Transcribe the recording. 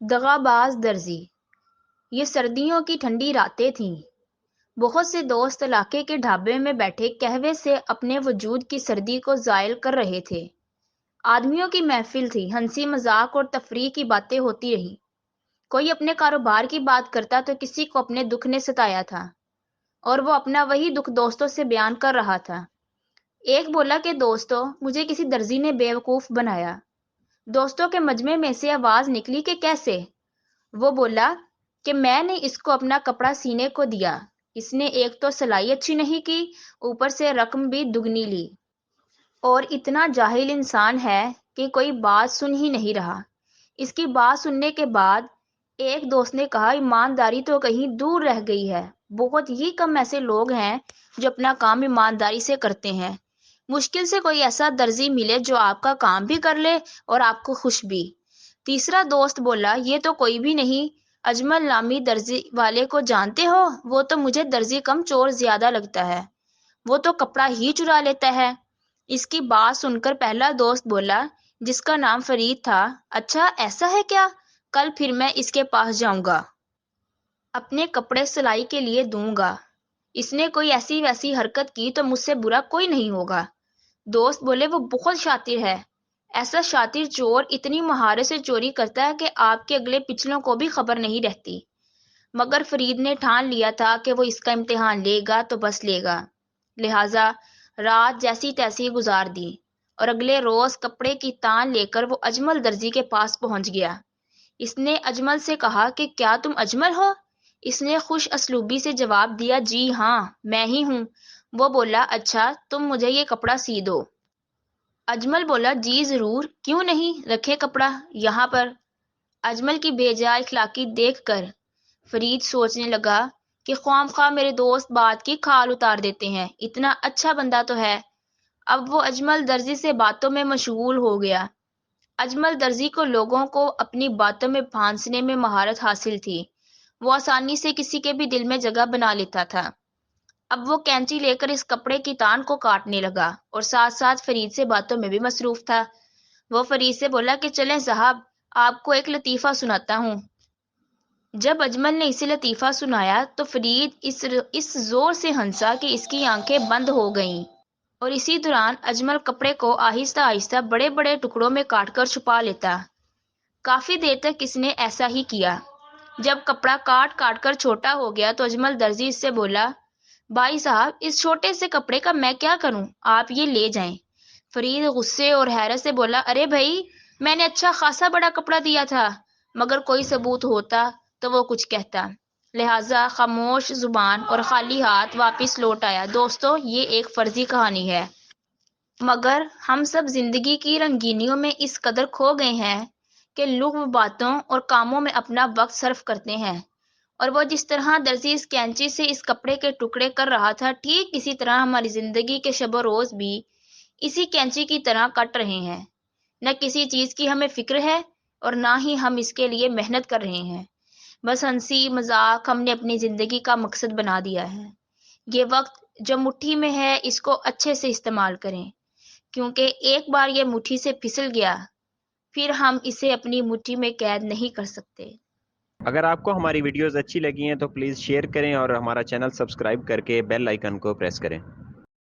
دغاباز درزی۔ یہ سردیوں کی ٹھنڈی راتیں تھیں۔ بہت سے دوست علاقے کے ڈھابے میں بیٹھے قہوے سے اپنے وجود کی سردی کو زائل کر رہے تھے۔ آدمیوں کی محفل تھی، ہنسی مذاق اور تفریح کی باتیں ہوتی رہیں۔ کوئی اپنے کاروبار کی بات کرتا تو کسی کو اپنے دکھ نے ستایا تھا اور وہ اپنا وہی دکھ دوستوں سے بیان کر رہا تھا۔ ایک بولا کہ دوستو، مجھے کسی درزی نے بیوقوف بنایا۔ دوستوں کے مجمع میں سے آواز نکلی کہ کیسے؟ وہ بولا کہ میں نے اس کو اپنا کپڑا سینے کو دیا، اس نے ایک تو سلائی اچھی نہیں کی، اوپر سے رقم بھی دگنی لی، اور اتنا جاہل انسان ہے کہ کوئی بات سن ہی نہیں رہا۔ اس کی بات سننے کے بعد ایک دوست نے کہا، ایمانداری تو کہیں دور رہ گئی ہے، بہت ہی کم ایسے لوگ ہیں جو اپنا کام ایمانداری سے کرتے ہیں۔ مشکل سے کوئی ایسا درزی ملے جو آپ کا کام بھی کر لے اور آپ کو خوش بھی۔ تیسرا دوست بولا، یہ تو کوئی بھی نہیں، اجمل نامی درزی والے کو جانتے ہو؟ وہ تو مجھے درزی کم چور زیادہ لگتا ہے، وہ تو کپڑا ہی چرا لیتا ہے۔ اس کی بات سن کر پہلا دوست بولا، جس کا نام فرید تھا، اچھا ایسا ہے کیا؟ کل پھر میں اس کے پاس جاؤں گا، اپنے کپڑے سلائی کے لیے دوں گا، اس نے کوئی ایسی ویسی حرکت کی تو مجھ سے برا کوئی نہیں ہوگا۔ دوست بولے، وہ بہت شاطر ہے، ایسا شاطر چور اتنی مہارت سے چوری کرتا ہے کہ آپ کے اگلے پچھلوں کو بھی خبر نہیں رہتی۔ مگر فرید نے ٹھان لیا تھا کہ وہ اس کا امتحان لے گا تو بس لے گا، لہٰذا رات جیسی تیسی گزار دی اور اگلے روز کپڑے کی تان لے کر وہ اجمل درزی کے پاس پہنچ گیا۔ اس نے اجمل سے کہا کہ کیا تم اجمل ہو؟ اس نے خوش اسلوبی سے جواب دیا، جی ہاں میں ہی ہوں۔ وہ بولا، اچھا تم مجھے یہ کپڑا سی دو۔ اجمل بولا، جی ضرور، کیوں نہیں، رکھے کپڑا یہاں پر۔ اجمل کی بے جا اخلاقی دیکھ کر فرید سوچنے لگا کہ خواہ مخواہ میرے دوست بات کی کھال اتار دیتے ہیں، اتنا اچھا بندہ تو ہے۔ اب وہ اجمل درزی سے باتوں میں مشغول ہو گیا۔ اجمل درزی کو لوگوں کو اپنی باتوں میں پھانسنے میں مہارت حاصل تھی، وہ آسانی سے کسی کے بھی دل میں جگہ بنا لیتا تھا۔ اب وہ کینچی لے کر اس کپڑے کی تان کو کاٹنے لگا اور ساتھ ساتھ فرید سے باتوں میں بھی مصروف تھا۔ وہ فرید سے بولا کہ چلیں صاحب، آپ کو ایک لطیفہ سناتا ہوں۔ جب اجمل نے اسے لطیفہ سنایا تو فرید اس زور سے ہنسا کہ اس کی آنکھیں بند ہو گئیں، اور اسی دوران اجمل کپڑے کو آہستہ آہستہ بڑے بڑے ٹکڑوں میں کاٹ کر چھپا لیتا۔ کافی دیر تک اس نے ایسا ہی کیا۔ جب کپڑا کاٹ کاٹ کر چھوٹا ہو گیا تو اجمل درزی اس سے بولا، بھائی صاحب اس چھوٹے سے کپڑے کا میں کیا کروں، آپ یہ لے جائیں۔ فرید غصے اور حیرت سے بولا، ارے بھائی میں نے اچھا خاصا بڑا کپڑا دیا تھا، مگر کوئی ثبوت ہوتا تو وہ کچھ کہتا، لہٰذا خاموش زبان اور خالی ہاتھ واپس لوٹ آیا۔ دوستو، یہ ایک فرضی کہانی ہے، مگر ہم سب زندگی کی رنگینیوں میں اس قدر کھو گئے ہیں کہ لغو باتوں اور کاموں میں اپنا وقت صرف کرتے ہیں، اور وہ جس طرح درزی اس کینچی سے اس کپڑے کے ٹکڑے کر رہا تھا، ٹھیک اسی طرح ہماری زندگی کے شب و روز بھی اسی کینچی کی طرح کٹ رہے ہیں۔ نہ کسی چیز کی ہمیں فکر ہے اور نہ ہی ہم اس کے لیے محنت کر رہے ہیں، بس ہنسی مذاق ہم نے اپنی زندگی کا مقصد بنا دیا ہے۔ یہ وقت جو مٹھی میں ہے اس کو اچھے سے استعمال کریں، کیونکہ ایک بار یہ مٹھی سے پھسل گیا پھر ہم اسے اپنی مٹھی میں قید نہیں کر سکتے۔ اگر آپ کو ہماری ویڈیوز اچھی لگی ہیں تو پلیز شیئر کریں اور ہمارا چینل سبسکرائب کر کے بیل آئیکن کو پریس کریں۔